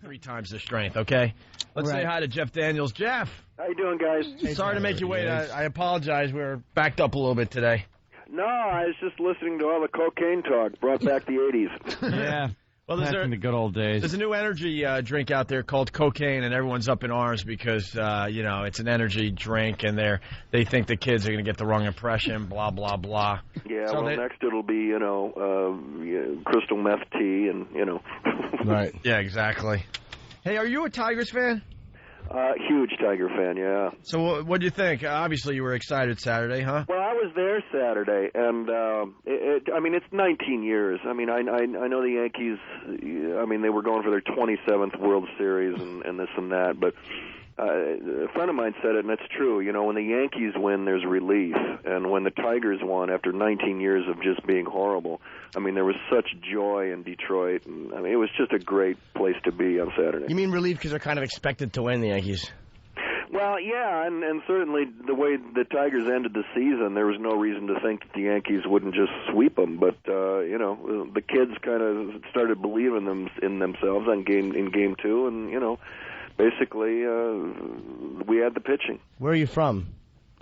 3 times the strength, okay? Let's say hi to Jeff Daniels. Jeff. How you doing, guys? Sorry to make you wait. I apologize. We're backed up a little bit today. No, I was just listening to all the cocaine talk. Brought back the 80s. Yeah. Well, back in the good old days. There's a new energy drink out there called cocaine, and everyone's up in arms because, it's an energy drink, and they think the kids are going to get the wrong impression, blah, blah, blah. Yeah, so next it'll be, crystal meth tea and, Right. Yeah, exactly. Hey, are you a Tigers fan? Huge Tiger fan, yeah. So what do you think? Obviously you were excited Saturday, huh? Well, I was there Saturday, and it's 19 years. I mean, I know the Yankees. They were going for their 27th World Series and this and that, but a friend of mine said it, and it's true. When the Yankees win, there's relief, and when the Tigers won after 19 years of just being horrible, there was such joy in Detroit, and it was just a great place to be on Saturday. You mean relief because they're kind of expected to win, the Yankees? Well, yeah, and certainly the way the Tigers ended the season, there was no reason to think that the Yankees wouldn't just sweep them. But the kids kind of started believing in themselves in game 2, and basically we had the pitching. Where are you from?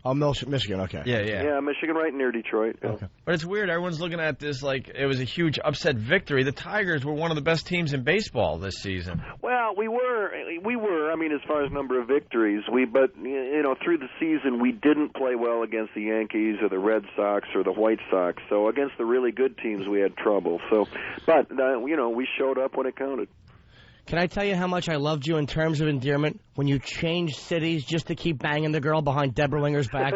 Oh, Michigan, okay. Yeah, Michigan, right near Detroit. Yeah. Okay. But it's weird. Everyone's looking at this like it was a huge upset victory. The Tigers were one of the best teams in baseball this season. Well, we were. As far as number of victories, but through the season we didn't play well against the Yankees or the Red Sox or the White Sox. So against the really good teams, we had trouble. So, but we showed up when it counted. Can I tell you how much I loved you in terms of endearment when you changed cities just to keep banging the girl behind Deborah Winger's back?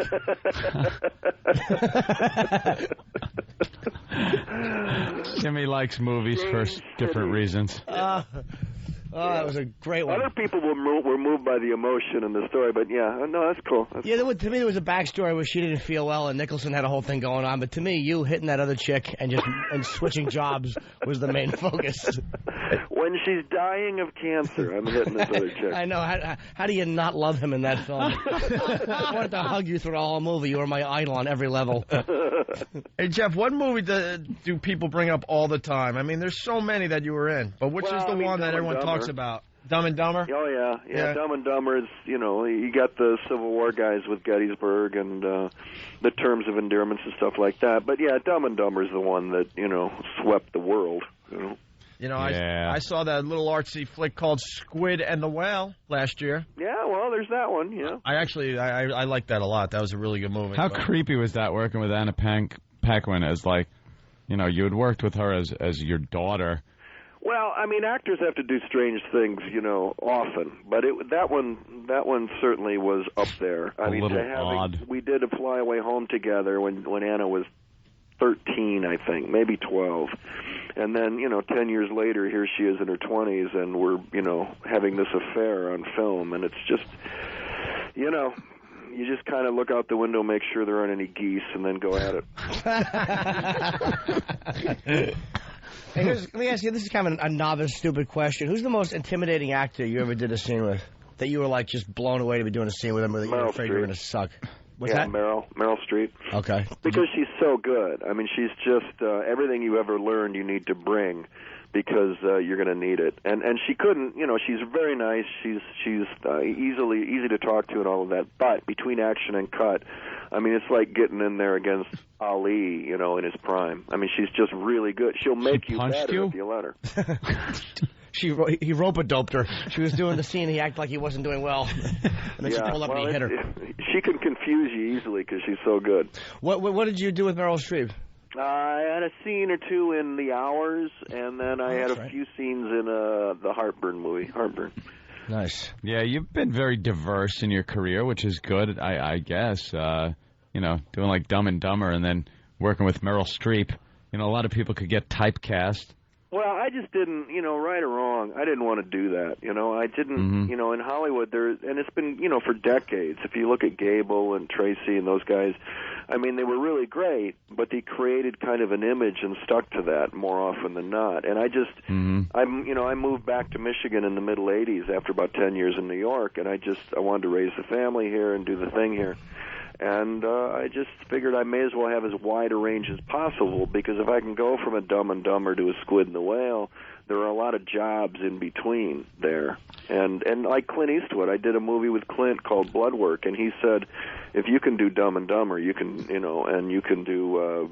Jimmy likes movies for different reasons. That was a great one. Other people were moved by the emotion in the story, but that's cool. To me, there was a backstory where she didn't feel well, and Nicholson had a whole thing going on. But to me, you hitting that other chick and switching jobs was the main focus. When she's dying of cancer, I'm hitting this other chick. I know. How do you not love him in that film? I wanted to hug you through the whole movie. You were my idol on every level. Hey, Jeff, what movie do people bring up all the time? There's so many that you were in, but which is the one that everyone talks about? Dumb and Dumber? Oh, yeah. Dumb and Dumber is, you got the Civil War guys with Gettysburg and the terms of endearments and stuff like that. But, yeah, Dumb and Dumber is the one that, swept the world, I saw that little artsy flick called Squid and the Whale last year. Yeah, well, there's that one, yeah. I liked that a lot. That was a really good movie. How creepy was that working with Anna Paquin as, you had worked with her as your daughter? Well, actors have to do strange things, often. But that one certainly was up there. A little odd. We did a Fly Away Home together when Anna was 13, I think, maybe 12. And then, 10 years later, here she is in her 20s, and we're, having this affair on film. And it's just, you just kind of look out the window, make sure there aren't any geese, and then go at it. Hey, let me ask you, this is kind of a novice, stupid question. Who's the most intimidating actor you ever did a scene with? That you were, just blown away to be doing a scene with him, or that you were afraid you were going to suck? What's that? Meryl Streep. Okay. Because she's so good. She's just everything you ever learned you need to bring because you're going to need it. And she couldn't, she's very nice. She's easy to talk to and all of that. But between action and cut, it's like getting in there against Ali, in his prime. She's just really good. She'll make you better if you let her. He rope-a-doped her. She was doing the scene. He acted like he wasn't doing well. And then she pulled up and he hit her. She can confuse you easily because she's so good. What did you do with Meryl Streep? I had a scene or two in The Hours, and then I had a few scenes in the Heartburn movie. Heartburn. Nice. Yeah, you've been very diverse in your career, which is good, I guess. Doing like Dumb and Dumber and then working with Meryl Streep. A lot of people could get typecast. Well, I just didn't, right or wrong, I didn't want to do that. I didn't, in Hollywood, and it's been, for decades. If you look at Gable and Tracy and those guys, they were really great, but they created kind of an image and stuck to that more often than not. And I just, I moved back to Michigan in the middle 80s after about 10 years in New York, and I wanted to raise the family here and do the thing here. And I just figured I may as well have as wide a range as possible, because if I can go from a Dumb and Dumber to a Squid and the Whale, there are a lot of jobs in between there. And like Clint Eastwood, I did a movie with Clint called Bloodwork, and he said, if you can do Dumb and Dumber, you can, and you can do,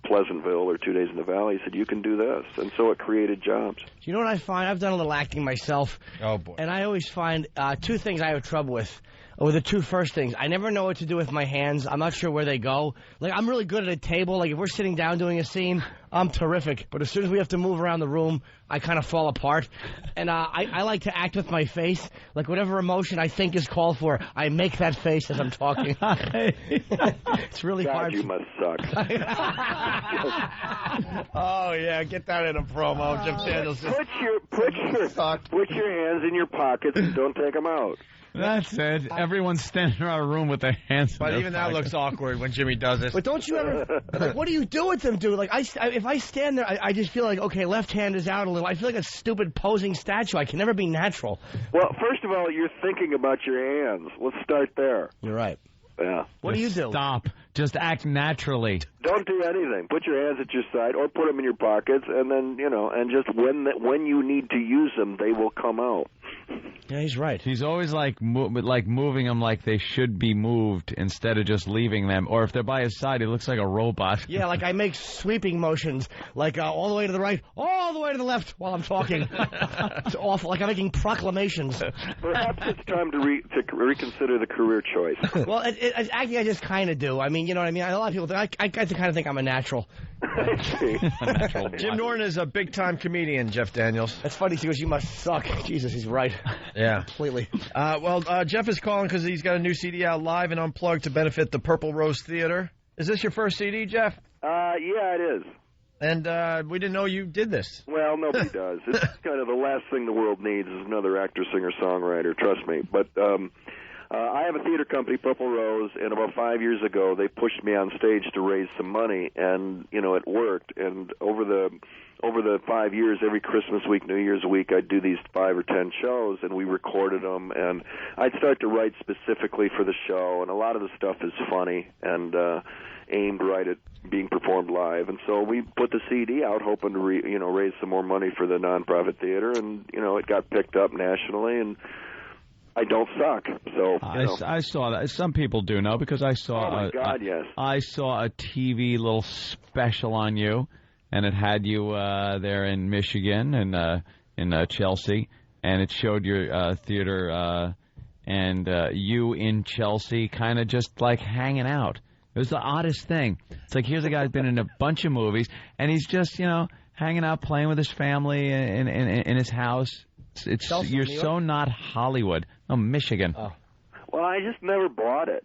Pleasantville or 2 Days in the Valley, he said, you can do this. And so it created jobs. You know what I find? I've done a little acting myself. Oh, boy. And I always find two things I have trouble with. Or the two first things. I never know what to do with my hands. I'm not sure where they go. Like, I'm really good at a table. Like, if we're sitting down doing a scene, I'm terrific. But as soon as we have to move around the room, I kind of fall apart. And I like to act with my face. Like, whatever emotion I think is called for, I make that face as I'm talking. It's really God, hard. you must suck. Oh, yeah, get that in a promo. Jim Daniels. Put your hands in your pockets and don't take them out. That's it. Everyone's standing around a room with their hands in But their even that pockets. looks awkward when Jimmy does it. But don't you ever, like, what do you do with them, dude? Like, if I stand there, I just feel like, okay, left hand is out a little. I feel like a stupid posing statue. I can never be natural. Well, first of all, you're thinking about your hands. Let's start there. You're right. Yeah. What do you do? Stop. Just act naturally. Don't do anything. Put your hands at your side or put them in your pockets, and then, and just when you need to use them, they will come out. Yeah, he's right. He's always like moving them like they should be moved instead of just leaving them. Or if they're by his side, he looks like a robot. Yeah, like I make sweeping motions, like all the way to the right, all the way to the left while I'm talking. It's awful, like I'm making proclamations. Perhaps it's time to reconsider the career choice. Well, acting I just kind of do. I mean, you know what I mean? A lot of people think, I kind of think I'm a natural. Jim Norton is a big-time comedian, Jeff Daniels. That's funny because you must suck. Jesus, he's right. Yeah. Completely. Jeff is calling because he's got a new CD out live and unplugged to benefit the Purple Rose Theater. Is this your first CD, Jeff? Yeah, it is. And we didn't know you did this. Well, nobody does. It's kind of the last thing the world needs is another actor, singer, songwriter, trust me. But I have a theater company, Purple Rose, and about 5 years ago they pushed me on stage to raise some money, and it worked. And over the 5 years, every Christmas week, New Year's week, I'd do these 5 or 10 shows, and we recorded them, and I'd start to write specifically for the show, and a lot of the stuff is funny and aimed right at being performed live. And so we put the CD out hoping to raise some more money for the nonprofit theater, and it got picked up nationally, and I don't suck. So I saw that. Some people do know because I saw. Oh my God, yes. I saw a TV little special on you, and it had you there in Michigan and in Chelsea, and it showed your theater and you in Chelsea, kind of just like hanging out. It was the oddest thing. It's like here's a guy who's been in a bunch of movies, and he's just hanging out, playing with his family in his house. You're so not Hollywood. Oh, Michigan. Oh. Well, I just never bought it.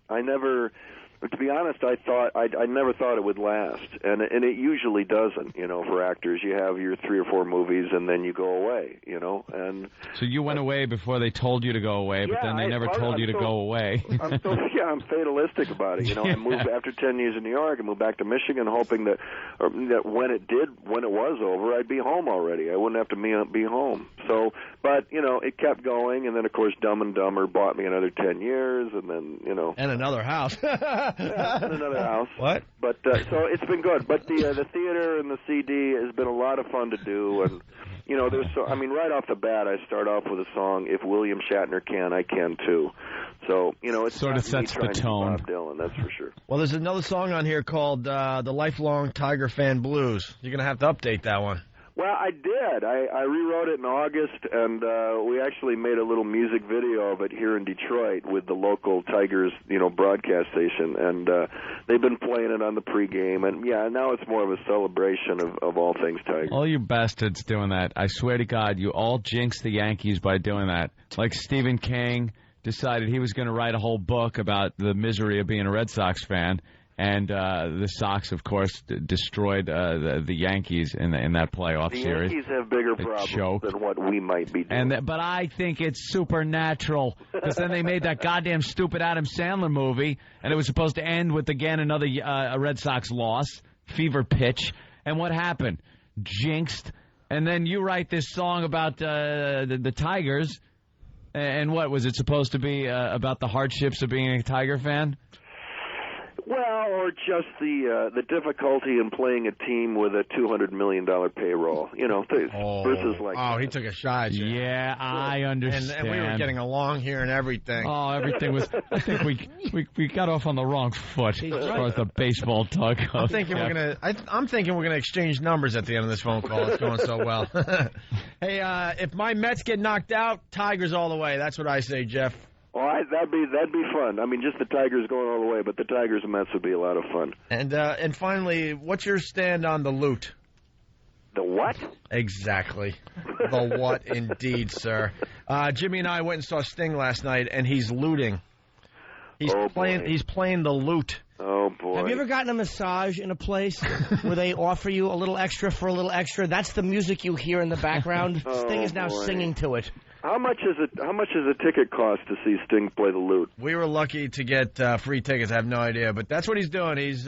To be honest, I never thought it would last, and it usually doesn't. For actors, you have your 3 or 4 movies, and then you go away. And so you went away before they told you to go away, but then they never told you to go away. I'm fatalistic about it. I moved after 10 years in New York. I moved back to Michigan, hoping that when it was over, I'd be home already. I wouldn't have to be home. So, but it kept going, and then of course, Dumb and Dumber bought me another 10 years, and then and another house. Yeah, in another house. What? But so it's been good. But the theater and the CD has been a lot of fun to do, and right off the bat, I start off with a song. If William Shatner can, I can too. So it sort of sets the tone. Bob Dylan, that's for sure. Well, there's another song on here called "The Lifelong Tiger Fan Blues." You're gonna have to update that one. Well, I did. I rewrote it in August, and we actually made a little music video of it here in Detroit with the local Tigers, broadcast station, and they've been playing it on the pregame, and now it's more of a celebration of all things Tigers. All you bastards doing that. I swear to God, you all jinxed the Yankees by doing that. Like Stephen King decided he was going to write a whole book about the misery of being a Red Sox fan. And the Sox, of course, destroyed the Yankees in that playoff series. The Yankees have bigger problems than what we might be doing. But I think it's supernatural, because then they made that goddamn stupid Adam Sandler movie, and it was supposed to end with, again, another Red Sox loss, fever pitch. And what happened? Jinxed. And then you write this song about the Tigers, and what, was it supposed to be about the hardships of being a Tiger fan? Well, or just the difficulty in playing a team with a $200 million payroll, versus like. Oh, he took a shot at you. Yeah, I understand. And we were getting along here and everything. Oh, everything was. I think we got off on the wrong foot as far as the baseball talk goes. I'm thinking we're gonna exchange numbers at the end of this phone call. It's going so well. Hey, if my Mets get knocked out, Tigers all the way. That's what I say, Jeff. Well, that'd be fun. I mean, just the Tigers going all the way, but the Tigers and Mets would be a lot of fun. And finally, what's your stand on the loot? The what? Exactly. The what, indeed, sir. Jimmy and I went and saw Sting last night, and he's looting. He's playing the loot. Oh, boy. Have you ever gotten a massage in a place where they offer you a little extra for a little extra? That's the music you hear in the background. Sting is now singing to it. How much does a ticket cost to see Sting play the lute? We were lucky to get free tickets. I have no idea, but that's what he's doing. He's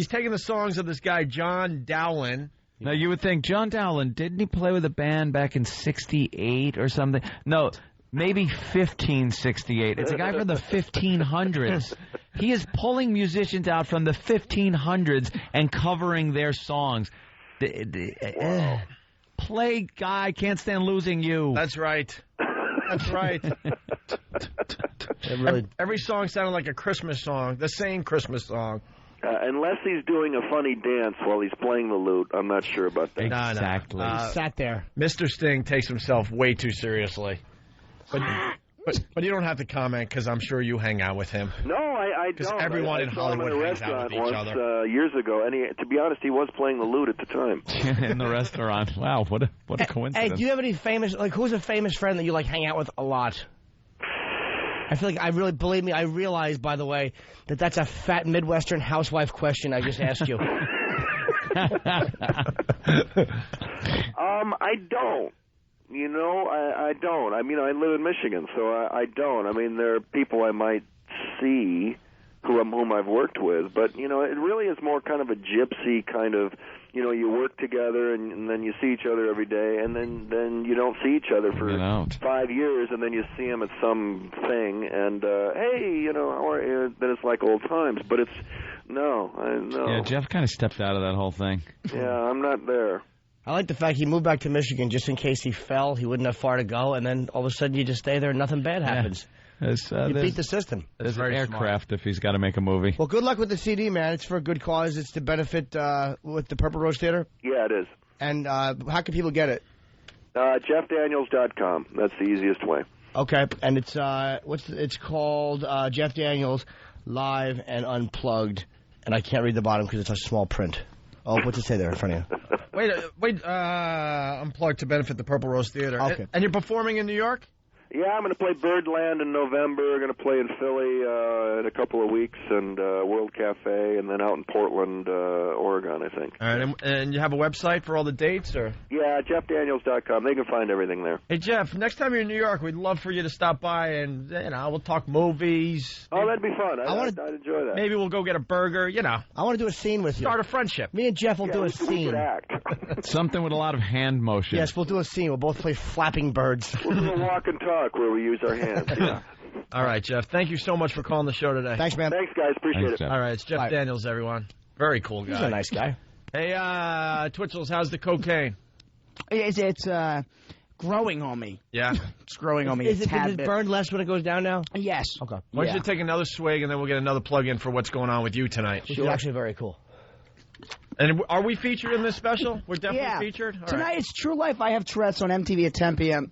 taking the songs of this guy John Dowland. Now you would think John Dowland, didn't he play with a band back in '68 or something? No, maybe 1568. It's a guy from the 1500s. He is pulling musicians out from the 1500s and covering their songs. Play, guy, can't stand losing you. That's right. That's right. Every song sounded like a Christmas song, the same Christmas song. Unless he's doing a funny dance while he's playing the lute, I'm not sure about that. Exactly. He sat there. Mr. Sting takes himself way too seriously. But you don't have to comment because I'm sure you hang out with him. No, I don't. Because everyone in Hollywood hangs out with each other. Years ago, and to be honest, he was playing the lute at the time. In the restaurant. Wow, what a coincidence. Hey, do you have any famous, who's a famous friend that you, hang out with a lot? I feel like believe me, I realize, by the way, that's a fat Midwestern housewife question I just asked you. I don't. I don't. I mean, I live in Michigan, so I don't. I mean, there are people I might see whom I've worked with, but, it really is more kind of a gypsy kind of, you work together and then you see each other every day, and then you don't see each other for 5 years, and then you see them at some thing, and, hey, how are you? Then it's like old times, but it's, no. Yeah, Jeff kind of stepped out of that whole thing. Yeah, I'm not there. I like the fact he moved back to Michigan just in case he fell. He wouldn't have far to go, and then all of a sudden you just stay there and nothing bad happens. Yeah. You beat the system. There's an aircraft if he's got to make a movie. Well, good luck with the CD, man. It's for a good cause. It's to benefit with the Purple Rose Theater. Yeah, it is. And how can people get it? JeffDaniels.com. That's the easiest way. Okay, and it's called Jeff Daniels Live and Unplugged, and I can't read the bottom because it's a small print. Oh, what's it say there in front of you? Wait, Unplugged to benefit the Purple Rose Theater. Okay. And you're performing in New York? Yeah, I'm going to play Birdland in November. Going to play in Philly in a couple of weeks, and World Cafe, and then out in Portland, Oregon, I think. All right, and you have a website for all the dates, or? Yeah, JeffDaniels.com. They can find everything there. Hey, Jeff, next time you're in New York, we'd love for you to stop by, and we'll talk movies. Oh, that'd be fun. I'd enjoy that. Maybe we'll go get a burger. I want to do a scene with you. Start a friendship. Me and Jeff will do a scene. We could act. Something with a lot of hand motion. Yes, we'll do a scene. We'll both play flapping birds. We'll do a walk and talk where we use our hands. Yeah. All right, Jeff. Thank you so much for calling the show today. Thanks, man. Thanks, guys. Appreciate it. Jeff. All right, it's Jeff Daniels, everyone. Very cool guy. He's a nice guy. Hey, Twitchell's, how's the cocaine? It's growing on me. Yeah. It's growing on me. Does it burn less when it goes down now? Yes. Okay. Why don't you take another swig, and then we'll get another plug-in for what's going on with you tonight. Which is actually very cool. And are we featured in this special? We're definitely featured? All Tonight right. it's True Life. I Have Tourette's on MTV at 10 p.m.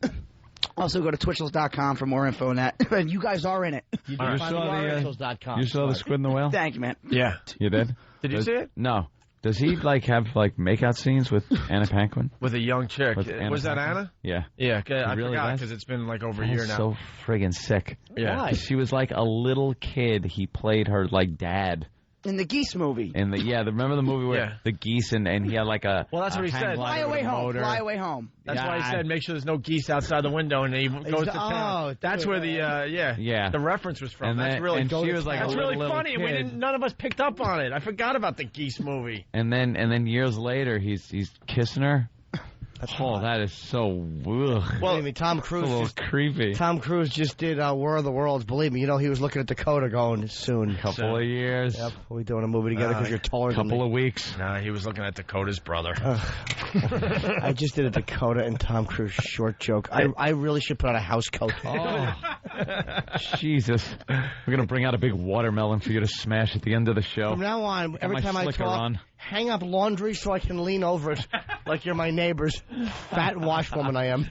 Also, go to Twitchels.com for more info on that. And you guys are in it. You You saw the Squid and the Whale? Thank you, man. Yeah. You did? Did you see it? No. Does he have makeout scenes with Anna Paquin? With a young chick. With Anna Was that Paquin? Anna? Yeah. Yeah, I really forgot was? because it's been like over a That year was now. so friggin' sick. Yeah. Why? She was like a little kid. He played her dad. In the Geese movie. And remember the movie where the geese and he had like a Well, that's what he hang said. glider Fly with away a home. motor. Fly away home. That's why he said make sure there's no geese outside the window, and he goes to town. That's where the the reference was from. And that's really she was like that's a really little funny. kid. And none of us picked up on it. I forgot about the geese movie. And then years later he's kissing her. That is so. Ugh. Believe me, Tom It's a Cruise. little creepy. Tom Cruise just did War of the Worlds. Believe me, you know he was looking at Dakota going soon. Couple of years. Yep, we'll be doing a movie together because you're taller than me. Couple of weeks. No, he was looking at Dakota's brother. I just did a Dakota and Tom Cruise short joke. I really should put on a house coat. Oh, Jesus. We're going to bring out a big watermelon for you to smash at the end of the show. From now on, every my time I slicker talk, on. hang up laundry so I can lean over it like you're my neighbor's fat washwoman I am.